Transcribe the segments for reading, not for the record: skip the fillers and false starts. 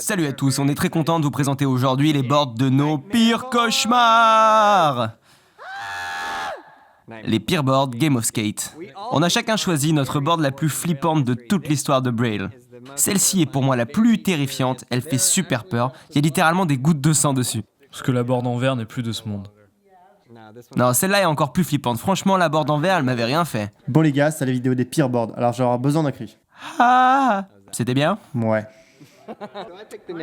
Salut à tous, on est très content de vous présenter aujourd'hui les boards de nos pires cauchemars. Les pires boards Game of Skate. On a chacun choisi notre board la plus flippante de toute l'histoire de Braille. Celle-ci est pour moi la plus terrifiante, elle fait super peur, il y a littéralement des gouttes de sang dessus. Parce que la board en verre n'est plus de ce monde. Non, celle-là est encore plus flippante, franchement la board en verre elle m'avait rien fait. Bon les gars, c'est la vidéo des pires boards, alors j'aurai besoin d'un cri. Ah, c'était bien? Ouais.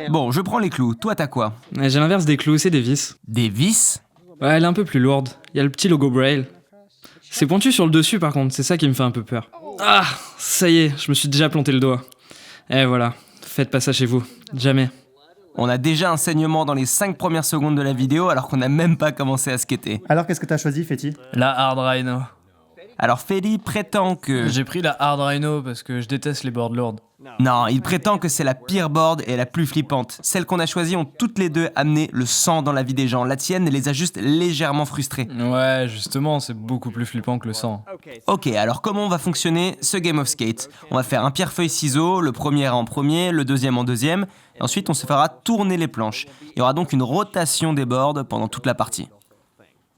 Bon, je prends les clous, toi t'as quoi? J'ai l'inverse des clous, c'est des vis. Des vis? Ouais, elle est un peu plus lourde. Il y a le petit logo Braille. C'est pointu sur le dessus par contre, c'est ça qui me fait un peu peur. Ah, ça y est, je me suis déjà planté le doigt. Eh voilà, faites pas ça chez vous, jamais. On a déjà un saignement dans les 5 premières secondes de la vidéo alors qu'on n'a même pas commencé à skater. Alors qu'est-ce que t'as choisi, Fetty? La Hard Rhino. Alors Feli prétend que... J'ai pris la Hard Rhino parce que je déteste les boards lourdes. Non, il prétend que c'est la pire board et la plus flippante. Celles qu'on a choisies ont toutes les deux amené le sang dans la vie des gens. La tienne les a juste légèrement frustrés. Ouais, justement, c'est beaucoup plus flippant que le sang. Ok, alors comment va fonctionner ce Game of Skate? On va faire un pierre-feuille-ciseau, le premier en premier, le deuxième en deuxième, et ensuite on se fera tourner les planches. Il y aura donc une rotation des boards pendant toute la partie.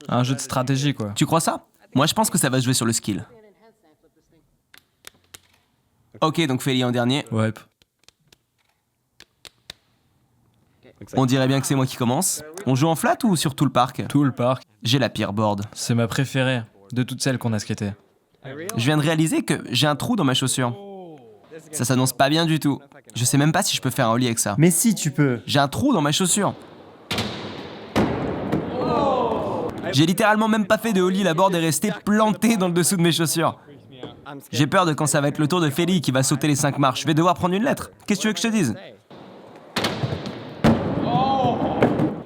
Un jeu de stratégie, quoi. Tu crois ça? Moi je pense que ça va se jouer sur le skill. Ok, donc Feli en dernier. Ouais. On dirait bien que c'est moi qui commence. On joue en flat ou sur tout le parc? Tout le parc, J'ai la pire board. c'est ma préférée de toutes celles qu'on a skatées. Je viens de réaliser que j'ai un trou dans ma chaussure. Ça s'annonce pas bien du tout. Je sais même pas si je peux faire un ollie avec ça. Mais si tu peux. J'ai un trou dans ma chaussure. J'ai littéralement même pas fait de ollie, la board est restée plantée dans le dessous de mes chaussures. J'ai peur de quand ça va être le tour de Feli qui va sauter les 5 marches. Je vais devoir prendre une lettre. Qu'est-ce que tu veux que je te dise?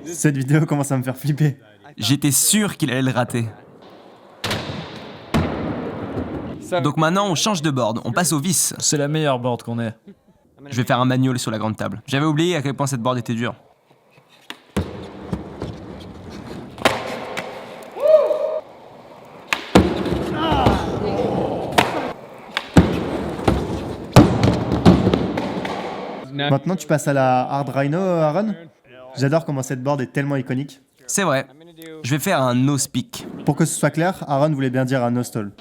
Cette vidéo commence à me faire flipper. J'étais sûr qu'il allait le rater. Donc maintenant, on change de board. On passe au vis. C'est la meilleure board qu'on ait. Je vais faire un manual sur la grande table. J'avais oublié à quel point cette board était dure. Maintenant tu passes à la Hard Rhino, Aaron? J'adore comment cette board est tellement iconique. C'est vrai. Je vais faire un no speak. Pour que ce soit clair, Aaron voulait bien dire un no stall.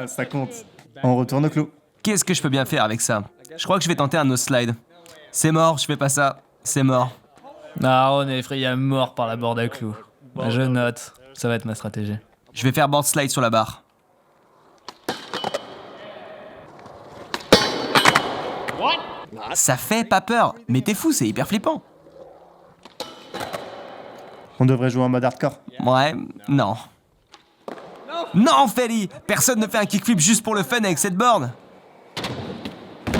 Ça compte. On retourne au clos. Qu'est-ce que je peux bien faire avec ça? Je crois que je vais tenter un no slide. C'est mort, je fais pas ça. C'est mort. Aaron est effrayé à mort par la board à clous. Je note, ça va être ma stratégie. Je vais faire board slide sur la barre. Ça fait pas peur, mais t'es fou, c'est hyper flippant. On devrait jouer en mode hardcore. Ouais, non. Non, Feli! Personne ne fait un kickflip juste pour le fun avec cette board.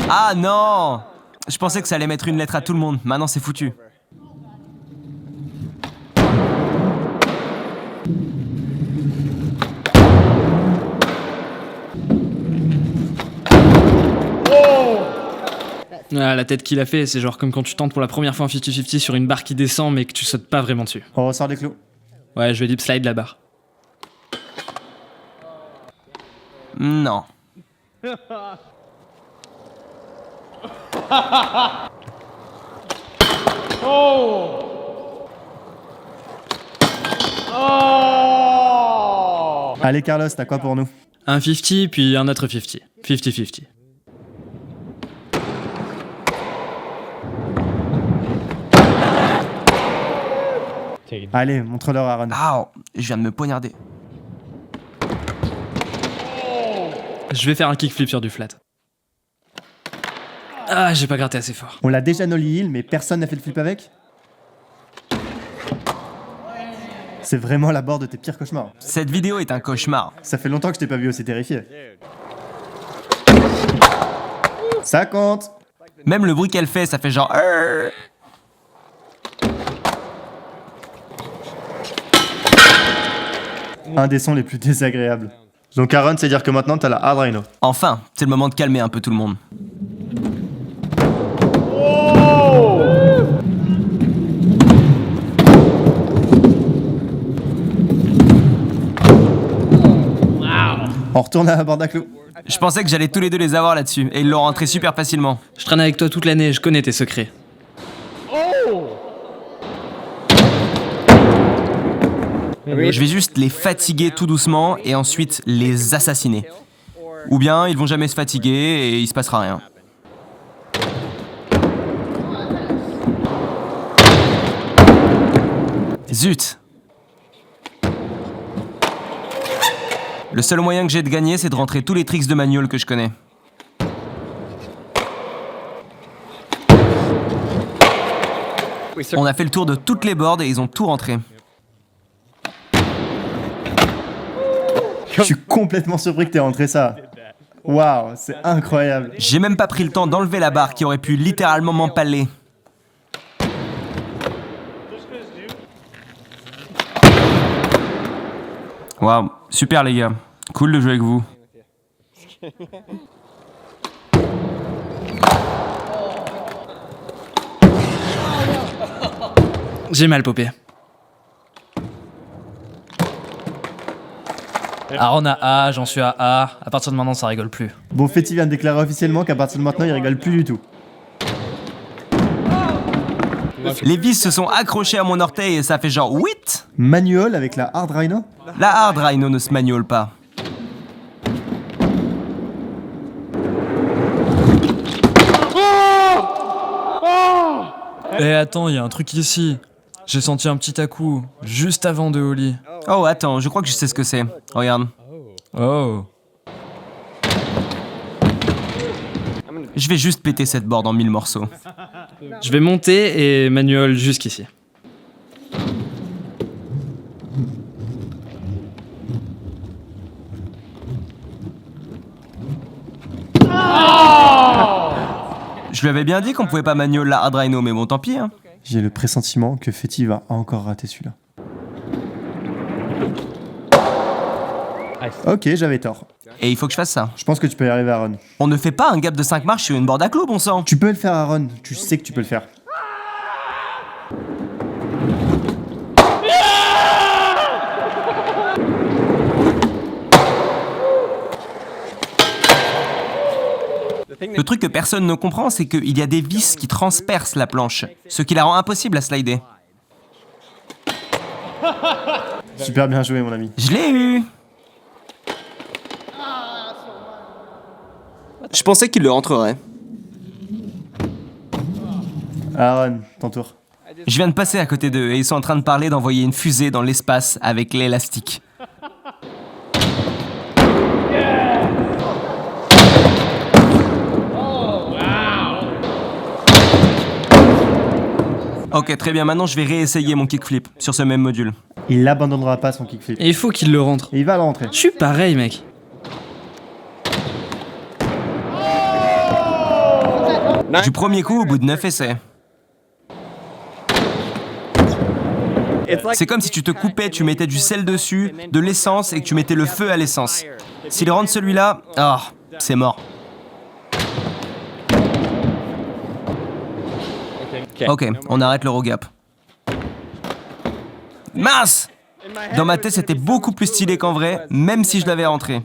Ah non! Je pensais que ça allait mettre une lettre à tout le monde, maintenant c'est foutu. Ah, la tête qu'il a fait, c'est genre comme quand tu tentes pour la première fois un 50-50 sur une barre qui descend mais que tu sautes pas vraiment dessus. On ressort des clous. Ouais, je vais lip slide la barre. Non. Allez Carlos, t'as quoi pour nous? Un 50 puis un autre 50. 50-50. Allez, montre-leur Aaron. Ah, je viens de me poignarder. Je vais faire un kickflip sur du flat. Ah, j'ai pas gratté assez fort. On l'a déjà nollie hill, mais personne n'a fait le flip avec? C'est vraiment la board de tes pires cauchemars. Cette vidéo est un cauchemar. Ça fait longtemps que je t'ai pas vu aussi terrifié. Ça compte. Même le bruit qu'elle fait, ça fait genre... Un des sons les plus désagréables. Donc Aaron, c'est dire que maintenant t'as la Hard Rhino. Enfin, c'est le moment de calmer un peu tout le monde. On retourne à la board à clous. Je pensais que j'allais tous les deux les avoir là-dessus, et ils l'ont rentré super facilement. Je traîne avec toi toute l'année, je connais tes secrets. Je vais juste les fatiguer tout doucement et ensuite les assassiner. Ou bien ils vont jamais se fatiguer et il se passera rien. Zut! Le seul moyen que j'ai de gagner, c'est de rentrer tous les tricks de manual que je connais. On a fait le tour de toutes les boards et ils ont tout rentré. Je suis complètement surpris que t'aies rentré ça. Waouh, c'est incroyable. J'ai même pas pris le temps d'enlever la barre qui aurait pu littéralement m'empaler. Waouh, super les gars. Cool de jouer avec vous. J'ai mal popé. Aaron a A, j'en suis à A. À partir de maintenant, ça rigole plus. Bon, Fetty vient de déclarer officiellement qu'à partir de maintenant, il rigole plus du tout. Les vis se sont accrochés à mon orteil et ça fait genre 8. Manual avec la Hard Rhino? La Hard Rhino ne se manuale pas. Eh attends, il y a un truc ici. J'ai senti un petit à-coup, juste avant de Holly. Oh attends, je crois que je sais ce que c'est. Regarde. Oh. Je vais juste péter cette board en 1000 morceaux. Je vais monter et manuel jusqu'ici. Je lui avais bien dit qu'on pouvait pas manual la Hard Rhino, mais bon tant pis hein. J'ai le pressentiment que Fetty va encore rater celui-là. Ok, j'avais tort. Et il faut que je fasse ça. Je pense que tu peux y arriver, Aaron. On ne fait pas un gap de 5 marches sur une board à clous, bon sang. Tu peux le faire, Aaron. Tu sais que tu peux le faire. Le truc que personne ne comprend, c'est qu'il y a des vis qui transpercent la planche, ce qui la rend impossible à slider. Super bien joué, mon ami. Je l'ai eu. Je pensais qu'il le rentrerait. Aaron, ton tour. Je viens de passer à côté d'eux et ils sont en train de parler d'envoyer une fusée dans l'espace avec l'élastique. Ok, très bien, maintenant je vais réessayer mon kickflip sur ce même module. Il n'abandonnera pas son kickflip. Et il faut qu'il le rentre. Et il va le rentrer. Je suis pareil, mec. Du premier coup au bout de 9 essais. C'est comme si tu te coupais, tu mettais du sel dessus, de l'essence et que tu mettais le feu à l'essence. S'il rentre celui-là, oh, c'est mort. Ok, on arrête l'Eurogap. Mince! Dans ma tête, c'était beaucoup plus stylé qu'en vrai, même si je l'avais rentré.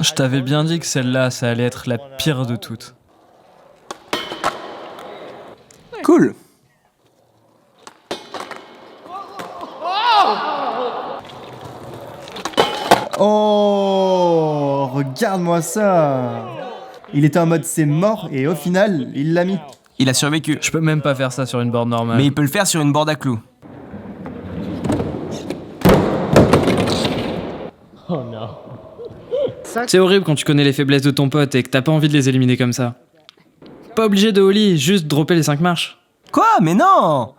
Je t'avais bien dit que celle-là, ça allait être la pire de toutes. Cool. Oh, regarde-moi ça. Il était en mode c'est mort et au final, il l'a mis. Il a survécu. Je peux même pas faire ça sur une board normale. Mais il peut le faire sur une board à clous. C'est horrible quand tu connais les faiblesses de ton pote et que t'as pas envie de les éliminer comme ça. Pas obligé de Holly, juste dropper les 5 marches. Quoi? Mais non!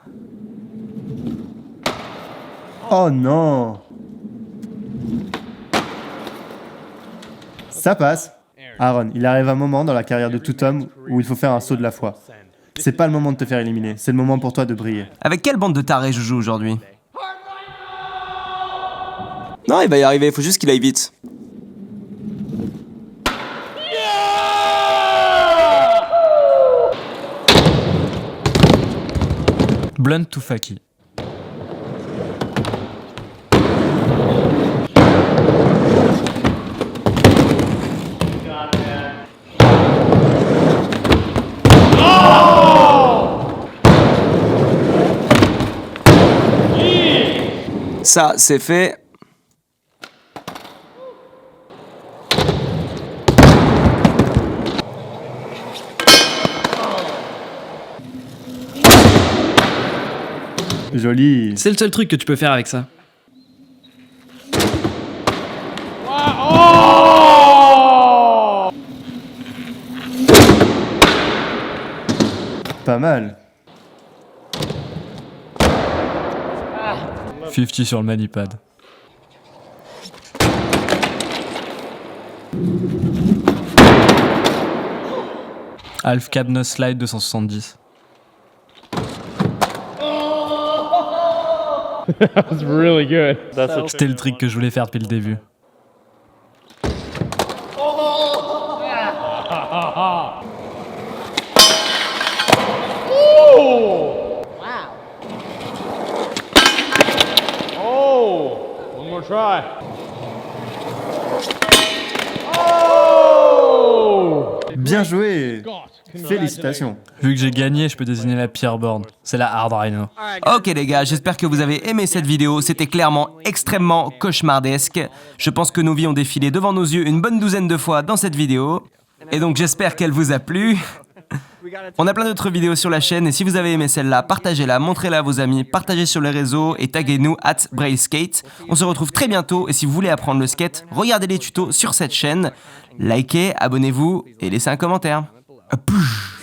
Oh non. Ça passe. Aaron, il arrive un moment dans la carrière de tout homme où il faut faire un saut de la foi. C'est pas le moment de te faire éliminer, c'est le moment pour toi de briller. Avec quelle bande de tarés je joue aujourd'hui? Non, il va y arriver, faut juste qu'il aille vite. Blunt to Faki. Ça, c'est fait. Joli. C'est le seul truc que tu peux faire avec ça. Pas mal. 50 sur le manipad. Half cab no slide 270. C'était le trick que je voulais faire depuis le début. Bien joué. Félicitations. Vu que j'ai gagné, je peux désigner la pire board. C'est la Hard Rhino. Ok les gars, j'espère que vous avez aimé cette vidéo, c'était clairement extrêmement cauchemardesque. Je pense que nos vies ont défilé devant nos yeux une bonne douzaine de fois dans cette vidéo. Et donc j'espère qu'elle vous a plu. On a plein d'autres vidéos sur la chaîne et si vous avez aimé celle-là, partagez-la, montrez-la à vos amis, partagez sur les réseaux et taguez-nous @brailleskate. On se retrouve très bientôt et si vous voulez apprendre le skate, regardez les tutos sur cette chaîne. Likez, abonnez-vous et laissez un commentaire. Pouh.